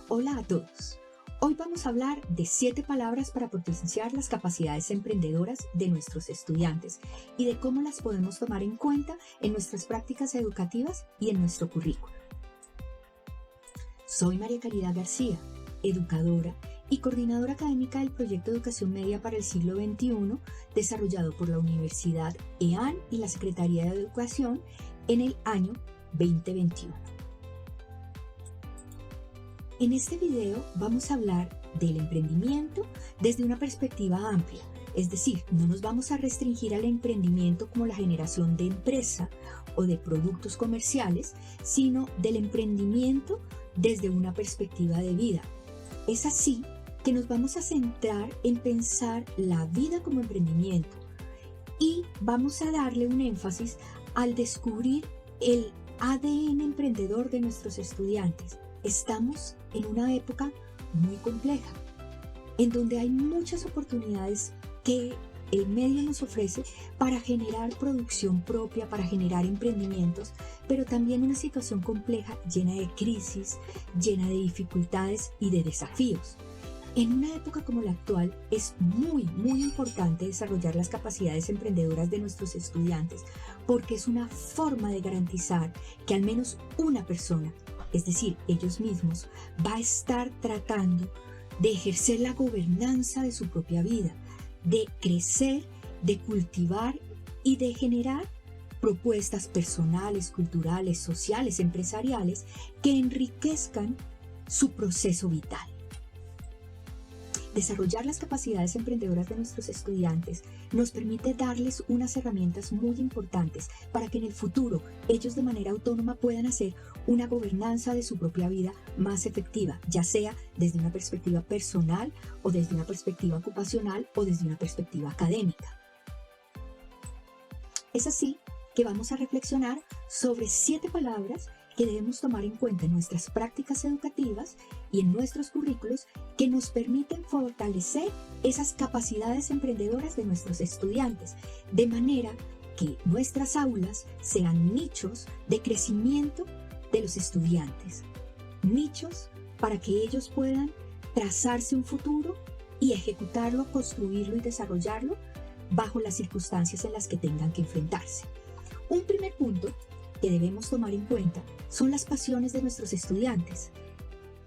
Hola a todos. Hoy vamos a hablar de 7 palabras para potenciar las capacidades emprendedoras de nuestros estudiantes y de cómo las podemos tomar en cuenta en nuestras prácticas educativas y en nuestro currículo. Soy María Caridad García, educadora y coordinadora académica del proyecto Educación Media para el siglo XXI, desarrollado por la Universidad EAN y la Secretaría de Educación en el año 2021. En este video vamos a hablar del emprendimiento desde una perspectiva amplia, es decir, no nos vamos a restringir al emprendimiento como la generación de empresa o de productos comerciales, sino del emprendimiento desde una perspectiva de vida. Es así que nos vamos a centrar en pensar la vida como emprendimiento y vamos a darle un énfasis al descubrir el ADN emprendedor de nuestros estudiantes. Estamos en una época muy compleja, en donde hay muchas oportunidades que el medio nos ofrece para generar producción propia, para generar emprendimientos, pero también una situación compleja llena de crisis, llena de dificultades y de desafíos. En una época como la actual es muy importante desarrollar las capacidades emprendedoras de nuestros estudiantes porque es una forma de garantizar que al menos una persona, es decir, ellos mismos, va a estar tratando de ejercer la gobernanza de su propia vida, de crecer, de cultivar y de generar propuestas personales, culturales, sociales, empresariales que enriquezcan su proceso vital. Desarrollar las capacidades emprendedoras de nuestros estudiantes nos permite darles unas herramientas muy importantes para que en el futuro ellos de manera autónoma puedan hacer una gobernanza de su propia vida más efectiva, ya sea desde una perspectiva personal o desde una perspectiva ocupacional o desde una perspectiva académica. Es así que vamos a reflexionar sobre 7 palabras que debemos tomar en cuenta en nuestras prácticas educativas y en nuestros currículos que nos permiten fortalecer esas capacidades emprendedoras de nuestros estudiantes, de manera que nuestras aulas sean nichos de crecimiento de los estudiantes, nichos para que ellos puedan trazarse un futuro y ejecutarlo, construirlo y desarrollarlo bajo las circunstancias en las que tengan que enfrentarse. Un primer punto que debemos tomar en cuenta son las pasiones de nuestros estudiantes.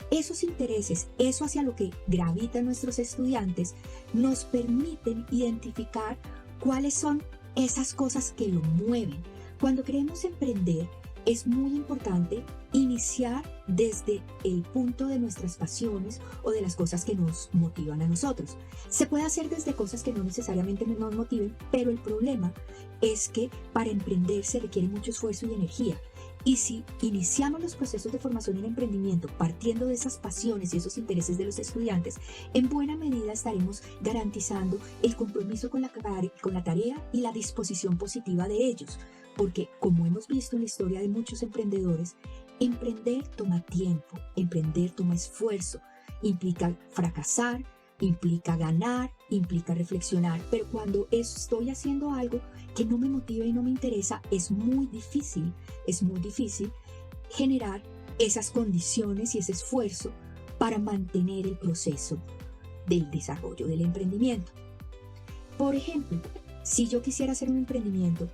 Esos intereses, eso hacia lo que gravitan nuestros estudiantes, nos permiten identificar cuáles son esas cosas que lo mueven. Cuando queremos emprender, es muy importante iniciar desde el punto de nuestras pasiones o de las cosas que nos motivan a nosotros. Se puede hacer desde cosas que no necesariamente nos motiven, pero el problema es que para emprender se requiere mucho esfuerzo y energía. Y si iniciamos los procesos de formación en emprendimiento partiendo de esas pasiones y esos intereses de los estudiantes, en buena medida estaremos garantizando el compromiso con la tarea y la disposición positiva de ellos. Porque, como hemos visto en la historia de muchos emprendedores, emprender toma tiempo, emprender toma esfuerzo, implica fracasar, implica ganar, implica reflexionar, pero cuando estoy haciendo algo que no me motiva y no me interesa, es muy difícil generar esas condiciones y ese esfuerzo para mantener el proceso del desarrollo del emprendimiento. Por ejemplo, si yo quisiera hacer un emprendimiento,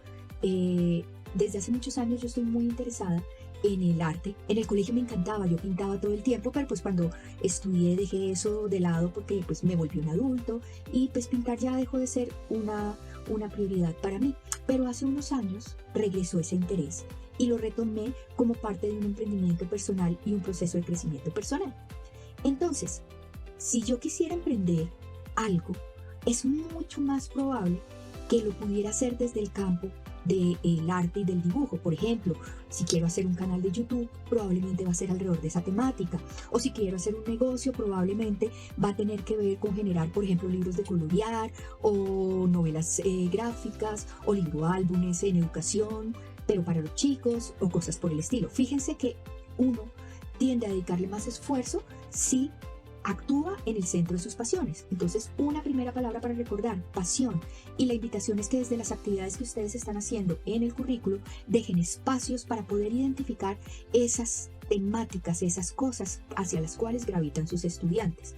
desde hace muchos años yo estoy muy interesada en el arte. En el colegio me encantaba, yo pintaba todo el tiempo, pero pues cuando estudié dejé eso de lado porque pues me volví un adulto y pues pintar ya dejó de ser una prioridad para mí. Pero hace unos años regresó ese interés y lo retomé como parte de un emprendimiento personal y un proceso de crecimiento personal. Entonces, si yo quisiera emprender algo, es mucho más probable que lo pudiera hacer desde el campo del arte y del dibujo. Por ejemplo, si quiero hacer un canal de YouTube, probablemente va a ser alrededor de esa temática. O si quiero hacer un negocio, probablemente va a tener que ver con generar, por ejemplo, libros de colorear o novelas gráficas o libroálbumes en educación, pero para los chicos o cosas por el estilo. Fíjense que uno tiende a dedicarle más esfuerzo si actúa en el centro de sus pasiones. Entonces, una primera palabra para recordar, pasión. Y la invitación es que desde las actividades que ustedes están haciendo en el currículo, dejen espacios para poder identificar esas temáticas, esas cosas hacia las cuales gravitan sus estudiantes.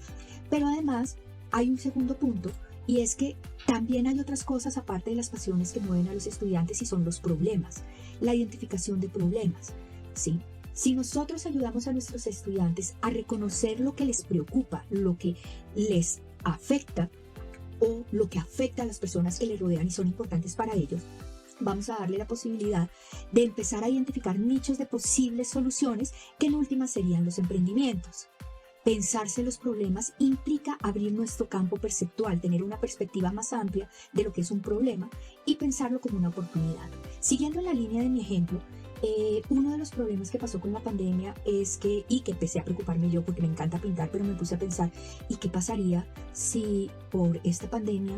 Pero además hay un segundo punto, y es que también hay otras cosas aparte de las pasiones que mueven a los estudiantes, y son los problemas, la identificación de problemas, ¿sí? Si nosotros ayudamos a nuestros estudiantes a reconocer lo que les preocupa, lo que les afecta o lo que afecta a las personas que les rodean y son importantes para ellos, vamos a darle la posibilidad de empezar a identificar nichos de posibles soluciones que en últimas serían los emprendimientos. Pensarse los problemas implica abrir nuestro campo perceptual, tener una perspectiva más amplia de lo que es un problema y pensarlo como una oportunidad. Siguiendo en la línea de mi ejemplo, uno de los problemas que pasó con la pandemia es que, y que empecé a preocuparme yo porque me encanta pintar, pero me puse a pensar, ¿y qué pasaría si por esta pandemia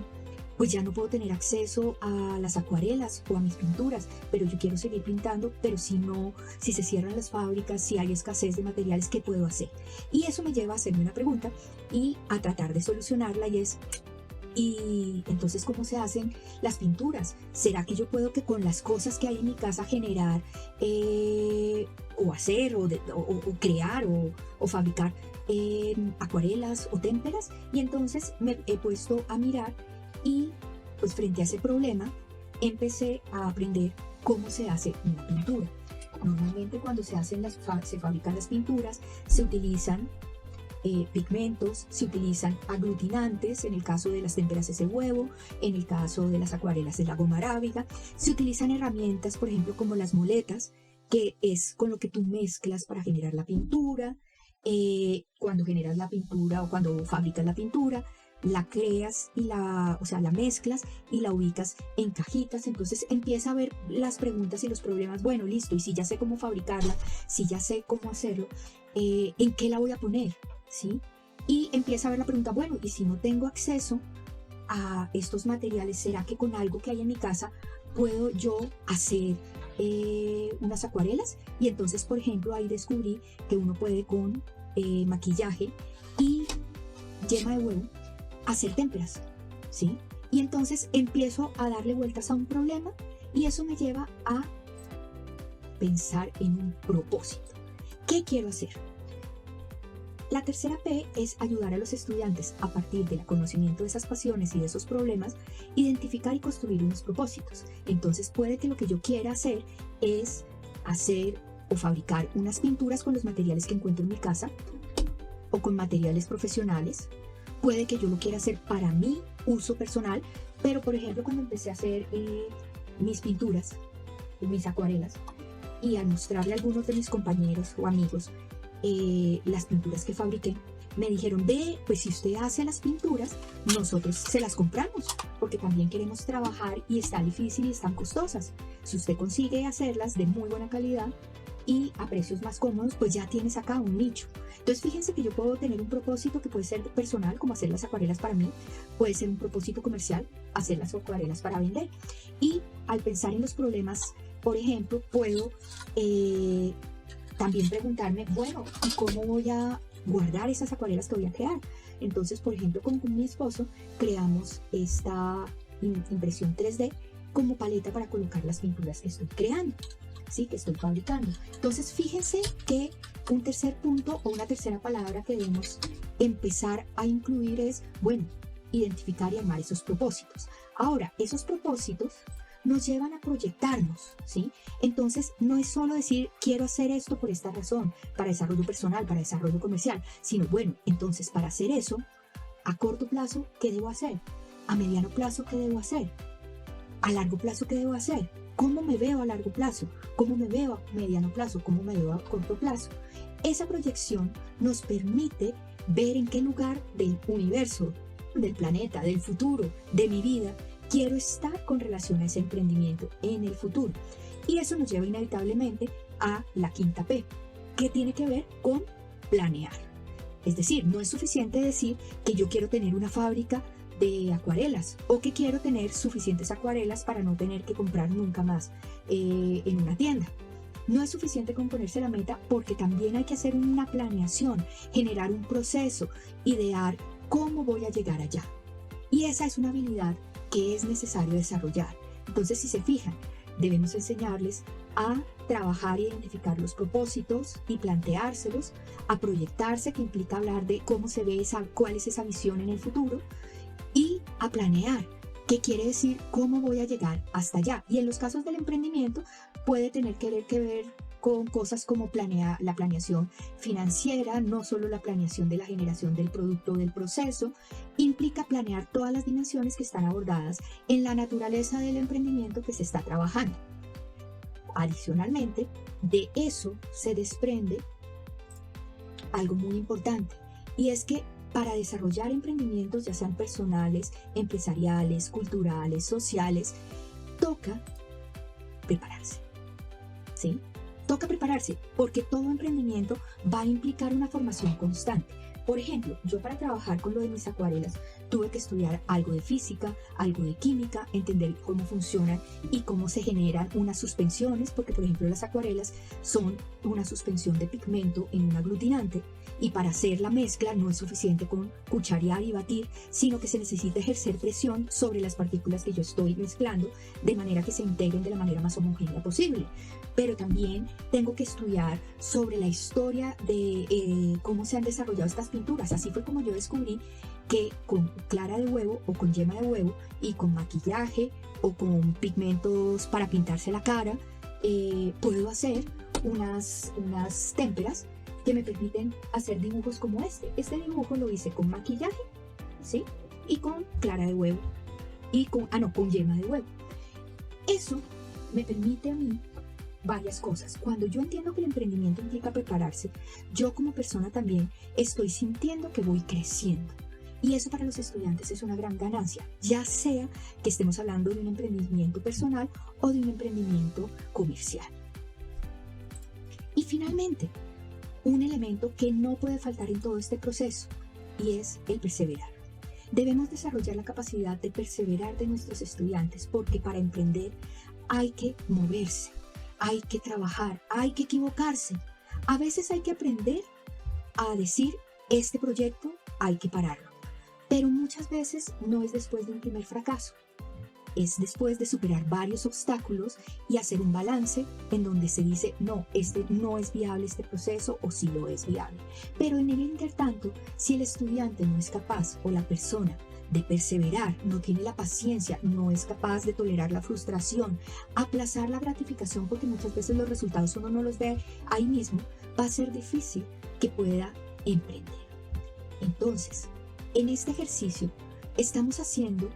pues ya no puedo tener acceso a las acuarelas o a mis pinturas, pero yo quiero seguir pintando, pero si se cierran las fábricas, si hay escasez de materiales, ¿qué puedo hacer? Y eso me lleva a hacerme una pregunta y a tratar de solucionarla, y entonces, ¿cómo se hacen las pinturas? ¿Será que yo puedo que con las cosas que hay en mi casa generar o hacer o crear o fabricar acuarelas o témperas? Y entonces me he puesto a mirar y pues frente a ese problema empecé a aprender cómo se hace una pintura. Normalmente cuando se fabrican las pinturas se utilizan pigmentos, se utilizan aglutinantes, en el caso de las témperas es el huevo, en el caso de las acuarelas es la goma arábiga, se utilizan herramientas, por ejemplo, como las moletas, que es con lo que tú mezclas para generar la pintura. Cuando generas la pintura o cuando fabricas la pintura, la creas y la mezclas y la ubicas en cajitas. Entonces empieza a ver las preguntas y los problemas. Bueno, listo, y si ya sé cómo fabricarla, si ya sé cómo hacerlo, ¿en qué la voy a poner? ¿Sí? Y empieza a ver la pregunta, bueno, y si no tengo acceso a estos materiales, ¿será que con algo que hay en mi casa puedo yo hacer unas acuarelas? Y entonces, por ejemplo, ahí descubrí que uno puede con maquillaje y yema de huevo hacer témperas, ¿sí? Y entonces empiezo a darle vueltas a un problema y eso me lleva a pensar en un propósito. ¿Qué quiero hacer? La tercera P es ayudar a los estudiantes a partir del conocimiento de esas pasiones y de esos problemas, identificar y construir unos propósitos. Entonces puede que lo que yo quiera hacer es hacer o fabricar unas pinturas con los materiales que encuentro en mi casa o con materiales profesionales. Puede que yo lo quiera hacer para mi uso personal, pero por ejemplo cuando empecé a hacer mis pinturas, mis acuarelas, y a mostrarle a algunos de mis compañeros o amigos las pinturas que fabriqué, me dijeron, pues si usted hace las pinturas, nosotros se las compramos, porque también queremos trabajar y está difícil y están costosas. Si usted consigue hacerlas de muy buena calidad y a precios más cómodos, pues ya tienes acá un nicho. Entonces fíjense que yo puedo tener un propósito que puede ser personal, como hacer las acuarelas para mí, puede ser un propósito comercial, hacer las acuarelas para vender. Y al pensar en los problemas, por ejemplo, puedo también preguntarme, bueno, ¿y cómo voy a guardar esas acuarelas que voy a crear? Entonces, por ejemplo, con mi esposo creamos esta impresión 3D como paleta para colocar las pinturas que estoy creando, ¿sí? Que estoy fabricando. Entonces, fíjense que un tercer punto o una tercera palabra que debemos empezar a incluir es, bueno, identificar y armar esos propósitos. Ahora, esos propósitos nos llevan a proyectarnos, ¿sí? Entonces, no es solo decir, quiero hacer esto por esta razón, para desarrollo personal, para desarrollo comercial, sino, bueno, entonces, para hacer eso, a corto plazo, ¿qué debo hacer? A mediano plazo, ¿qué debo hacer? A largo plazo, ¿qué debo hacer? ¿Cómo me veo a largo plazo? ¿Cómo me veo a mediano plazo? ¿Cómo me veo a corto plazo? Esa proyección nos permite ver en qué lugar del universo, del planeta, del futuro, de mi vida, quiero estar con relación a ese emprendimiento en el futuro. Y eso nos lleva inevitablemente a la quinta P, que tiene que ver con planear. Es decir, no es suficiente decir que yo quiero tener una fábrica de acuarelas o que quiero tener suficientes acuarelas para no tener que comprar nunca más en una tienda. No es suficiente con ponerse la meta, porque también hay que hacer una planeación, generar un proceso, idear cómo voy a llegar allá. Y esa es una habilidad que es necesario desarrollar. Entonces, si se fijan, debemos enseñarles a trabajar e identificar los propósitos y planteárselos, a proyectarse, que implica hablar de cómo se ve cuál es esa visión en el futuro, y a planear, que quiere decir cómo voy a llegar hasta allá. Y en los casos del emprendimiento puede tener que ver con cosas como la planeación financiera, no solo la planeación de la generación del producto o del proceso, implica planear todas las dimensiones que están abordadas en la naturaleza del emprendimiento que se está trabajando. Adicionalmente, de eso se desprende algo muy importante, y es que para desarrollar emprendimientos, ya sean personales, empresariales, culturales, sociales, toca prepararse, ¿sí? Toca prepararse porque todo emprendimiento va a implicar una formación constante. Por ejemplo, yo para trabajar con lo de mis acuarelas tuve que estudiar algo de física, algo de química, entender cómo funcionan y cómo se generan unas suspensiones, porque por ejemplo las acuarelas son una suspensión de pigmento en un aglutinante, y para hacer la mezcla no es suficiente con cucharear y batir, sino que se necesita ejercer presión sobre las partículas que yo estoy mezclando de manera que se integren de la manera más homogénea posible. Pero también tengo que estudiar sobre la historia de cómo se han desarrollado estas pinturas. Así fue como yo descubrí que con clara de huevo o con yema de huevo y con maquillaje o con pigmentos para pintarse la cara, puedo hacer unas témperas que me permiten hacer dibujos como este. Este dibujo lo hice con maquillaje, ¿sí? Y con clara de huevo y con yema de huevo. Eso me permite a mí varias cosas. Cuando yo entiendo que el emprendimiento implica prepararse, yo como persona también estoy sintiendo que voy creciendo. Y eso para los estudiantes es una gran ganancia, ya sea que estemos hablando de un emprendimiento personal o de un emprendimiento comercial. Y finalmente, un elemento que no puede faltar en todo este proceso, y es el perseverar. Debemos desarrollar la capacidad de perseverar de nuestros estudiantes, porque para emprender hay que moverse, hay que trabajar, hay que equivocarse. A veces hay que aprender a decir, este proyecto hay que pararlo. Pero muchas veces no es después de un primer fracaso. Es después de superar varios obstáculos y hacer un balance en donde se dice, no, no es viable este proceso, o sí lo es viable. Pero en el intertanto, si el estudiante no es capaz, o la persona, de perseverar, no tiene la paciencia, no es capaz de tolerar la frustración, aplazar la gratificación, porque muchas veces los resultados uno no los ve ahí mismo, va a ser difícil que pueda emprender. Entonces, en este ejercicio estamos haciendo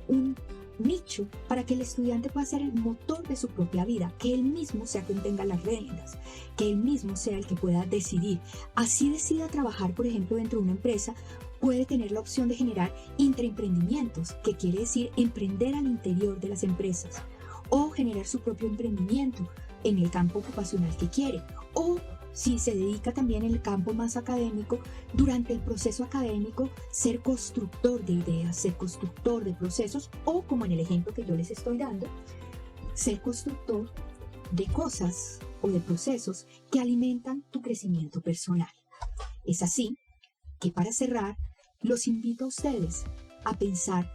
un nicho para que el estudiante pueda ser el motor de su propia vida, que él mismo sea quien tenga las riendas, que él mismo sea el que pueda decidir. Así decida trabajar, por ejemplo, dentro de una empresa, puede tener la opción de generar intraemprendimientos, que quiere decir emprender al interior de las empresas, o generar su propio emprendimiento en el campo ocupacional que quiere, o si se dedica también en el campo más académico, durante el proceso académico, ser constructor de ideas, ser constructor de procesos, o como en el ejemplo que yo les estoy dando, ser constructor de cosas o de procesos que alimentan tu crecimiento personal. Es así que, para cerrar, los invito a ustedes a pensar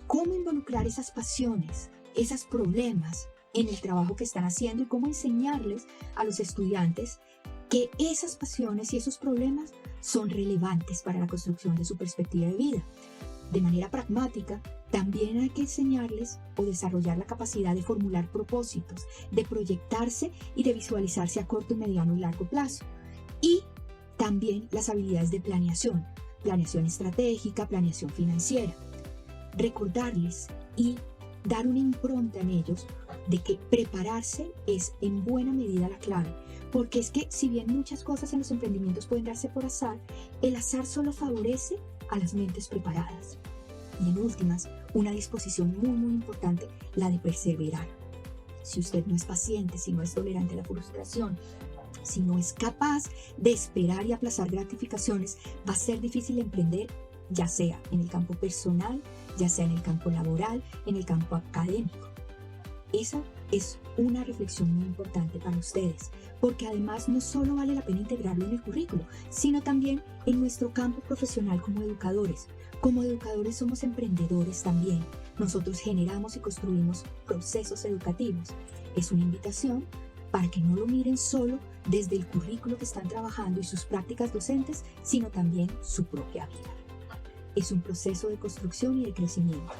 cómo involucrar esas pasiones, esos problemas en el trabajo que están haciendo, y cómo enseñarles a los estudiantes que esas pasiones y esos problemas son relevantes para la construcción de su perspectiva de vida. De manera pragmática, también hay que enseñarles o desarrollar la capacidad de formular propósitos, de proyectarse y de visualizarse a corto, mediano y largo plazo. Y también las habilidades de planeación estratégica, planeación financiera. Recordarles y dar una impronta en ellos de que prepararse es en buena medida la clave, porque es que si bien muchas cosas en los emprendimientos pueden darse por azar, el azar solo favorece a las mentes preparadas. Y en últimas, una disposición muy muy importante, la de perseverar. Si usted no es paciente, si no es tolerante a la frustración, si no es capaz de esperar y aplazar gratificaciones, va a ser difícil emprender, ya sea en el campo personal, ya sea en el campo laboral, en el campo académico. Esa es una reflexión muy importante para ustedes, porque además no solo vale la pena integrarlo en el currículo, sino también en nuestro campo profesional como educadores. Como educadores somos emprendedores también. Nosotros generamos y construimos procesos educativos. Es una invitación para que no lo miren solo desde el currículo que están trabajando y sus prácticas docentes, sino también su propia vida. Es un proceso de construcción y de crecimiento.